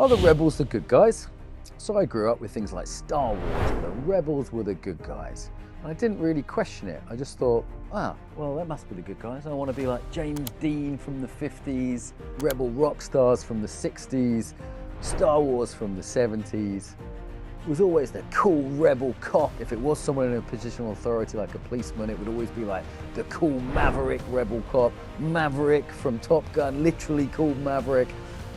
Are the rebels the good guys? So I grew up with things like Star Wars, and the rebels were the good guys. And I didn't really question it. I just thought, well, that must be the good guys. I want to be like James Dean from the 50s, rebel rock stars from the 60s, Star Wars from the 70s. It was always the cool rebel cop. If it was someone in a position of authority like a policeman, it would always be like the cool maverick rebel cop. Maverick from Top Gun, literally called Maverick.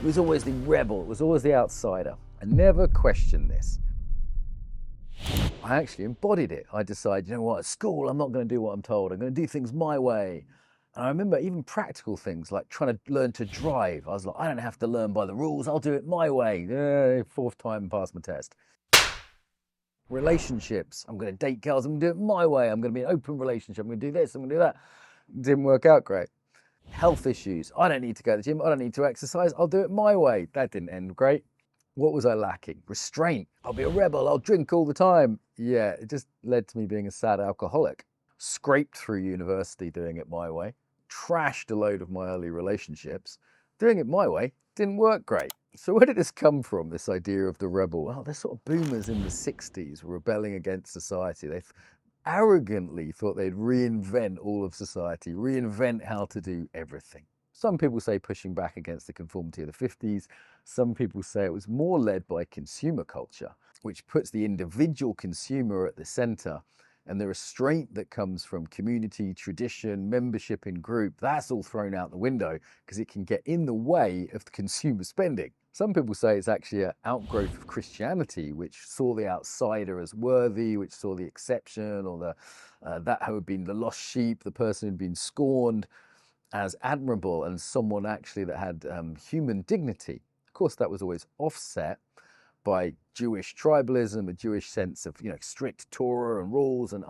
It was always the rebel, it was always the outsider. I never questioned this. I actually embodied it. I decided, you know what, at school, I'm not going to do what I'm told. I'm going to do things my way. And I remember even practical things like trying to learn to drive. I was like, I don't have to learn by the rules. I'll do it my way. Fourth time, pass my test. Relationships. I'm going to date girls. I'm going to do it my way. I'm going to be an open relationship. I'm going to do this. I'm going to do that. Didn't work out great. Health issues. I don't need to go to the gym. I don't need to exercise. I'll do it my way. That didn't end great. What was I lacking? Restraint. I'll be a rebel. I'll drink all the time. Yeah, it just led to me being a sad alcoholic. Scraped through university doing it my way. Trashed a load of my early relationships. Doing it my way didn't work great. So where did this come from, this idea of the rebel? Well, they're sort of boomers in the 60s rebelling against society. They arrogantly thought they'd reinvent all of society, reinvent how to do everything. Some people say pushing back against the conformity of the 50s. Some people say it was more led by consumer culture, which puts the individual consumer at the center, and the restraint that comes from community, tradition, membership in group, that's all thrown out the window because it can get in the way of the consumer spending. Some people say it's actually an outgrowth of Christianity, which saw the outsider as worthy, which saw the exception, or that who had been the lost sheep, the person who'd been scorned, as admirable and someone actually that had human dignity. Of course, that was always offset by Jewish tribalism, a Jewish sense of strict Torah and rules, and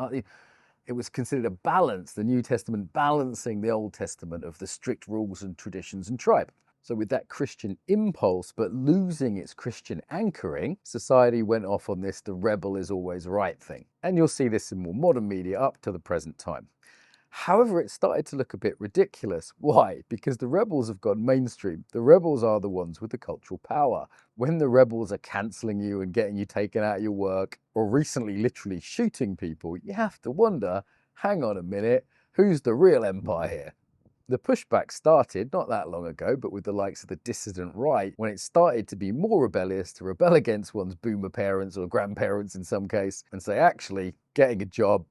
it was considered a balance, the New Testament balancing the Old Testament of the strict rules and traditions and tribe. So with that Christian impulse, but losing its Christian anchoring, society went off on this the rebel is always right thing. And you'll see this in more modern media up to the present time. However, it started to look a bit ridiculous. Why? Because the rebels have gone mainstream. The rebels are the ones with the cultural power. When the rebels are cancelling you and getting you taken out of your work, or recently literally shooting people, you have to wonder, hang on a minute, who's the real empire here? The pushback started not that long ago, but with the likes of the dissident right, when it started to be more rebellious, to rebel against one's boomer parents or grandparents in some case, and say, actually, getting a job,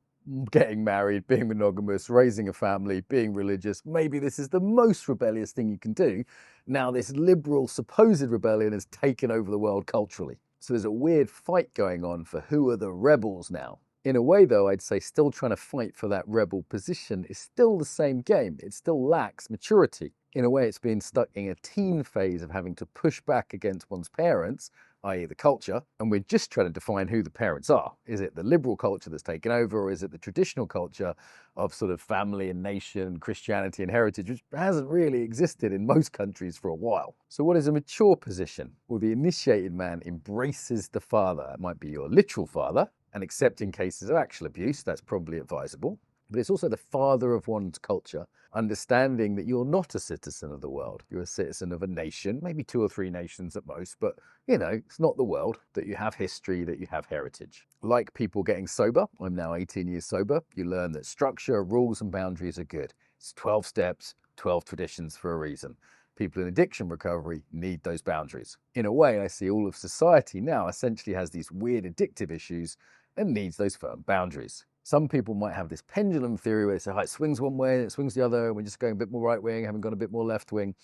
getting married, being monogamous, raising a family, being religious, maybe this is the most rebellious thing you can do. Now this liberal supposed rebellion has taken over the world culturally. So there's a weird fight going on for who are the rebels now. In a way though, I'd say still trying to fight for that rebel position is still the same game. It still lacks maturity. In a way, it's been stuck in a teen phase of having to push back against one's parents, i.e. the culture, and we're just trying to define who the parents are. Is it the liberal culture that's taken over, or is it the traditional culture of sort of family and nation, Christianity and heritage, which hasn't really existed in most countries for a while? So what is a mature position? Well, the initiated man embraces the father. It might be your literal father, and accepting cases of actual abuse, that's probably advisable. But it's also the father of one's culture, understanding that you're not a citizen of the world. You're a citizen of a nation, maybe 2 or 3 nations at most, but it's not the world, that you have history, that you have heritage. Like people getting sober, I'm now 18 years sober, you learn that structure, rules and boundaries are good. It's 12 steps, 12 traditions for a reason. People in addiction recovery need those boundaries. In a way, I see all of society now essentially has these weird addictive issues and needs those firm boundaries. Some people might have this pendulum theory where they say, it swings one way and it swings the other, and we're just going a bit more right wing, haven't gone a bit more left wing.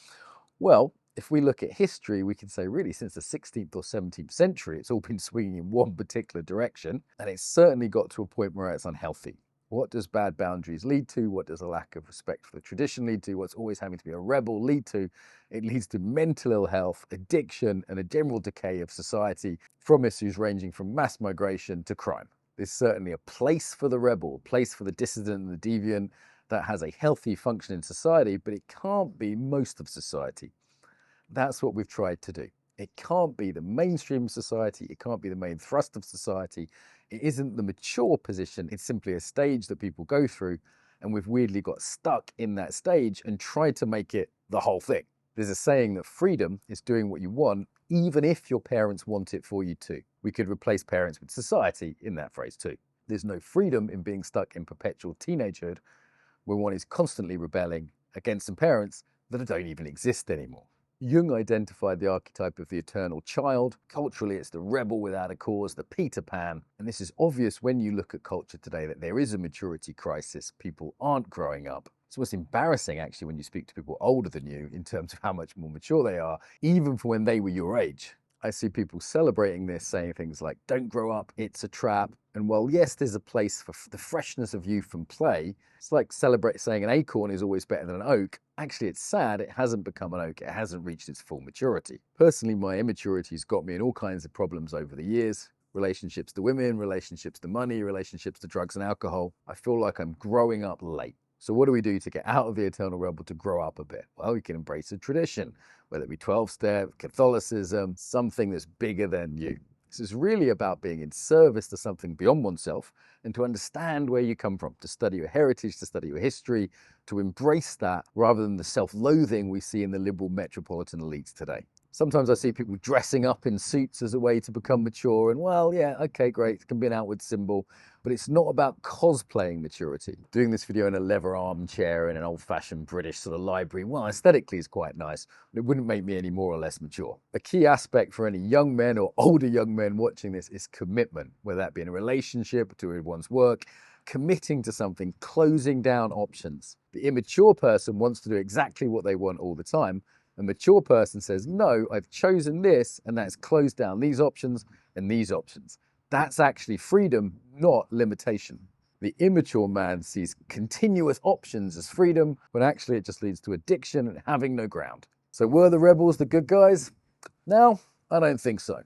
Well, if we look at history, we can say really since the 16th or 17th century, it's all been swinging in one particular direction, and it's certainly got to a point where it's unhealthy. What does bad boundaries lead to? What does a lack of respect for the tradition lead to? What's always having to be a rebel lead to? It leads to mental ill health, addiction, and a general decay of society, from issues ranging from mass migration to crime. There's certainly a place for the rebel, a place for the dissident and the deviant that has a healthy function in society, but it can't be most of society. That's what we've tried to do. It can't be the mainstream of society. It can't be the main thrust of society. It isn't the mature position. It's simply a stage that people go through, and we've weirdly got stuck in that stage and tried to make it the whole thing. There's a saying that freedom is doing what you want, even if your parents want it for you too. We could replace parents with society in that phrase too. There's no freedom in being stuck in perpetual teenagehood, where one is constantly rebelling against some parents that don't even exist anymore. Jung identified the archetype of the eternal child. Culturally, it's the rebel without a cause, the Peter Pan. And this is obvious when you look at culture today, that there is a maturity crisis. People aren't growing up. It's almost embarrassing, actually, when you speak to people older than you in terms of how much more mature they are, even for when they were your age. I see people celebrating this, saying things like, don't grow up, it's a trap. And while yes, there's a place for the freshness of youth and play, it's like saying an acorn is always better than an oak. Actually, it's sad it hasn't become an oak. It hasn't reached its full maturity. Personally, my immaturity has got me in all kinds of problems over the years. Relationships to women, relationships to money, relationships to drugs and alcohol. I feel like I'm growing up late. So what do we do to get out of the eternal rebel to grow up a bit? Well, we can embrace a tradition, whether it be 12-step, Catholicism, something that's bigger than you. This is really about being in service to something beyond oneself and to understand where you come from, to study your heritage, to study your history, to embrace that rather than the self-loathing we see in the liberal metropolitan elites today. Sometimes I see people dressing up in suits as a way to become mature, and well, yeah, okay, great, it can be an outward symbol, but it's not about cosplaying maturity. Doing this video in a leather armchair in an old-fashioned British sort of library, well, aesthetically is quite nice, but it wouldn't make me any more or less mature. A key aspect for any young men or older young men watching this is commitment, whether that be in a relationship, to one's work, committing to something, closing down options. The immature person wants to do exactly what they want all the time. A mature person says, no, I've chosen this, and that's closed down these options and these options. That's actually freedom, not limitation. The immature man sees continuous options as freedom, when actually it just leads to addiction and having no ground. So were the rebels the good guys? No, I don't think so.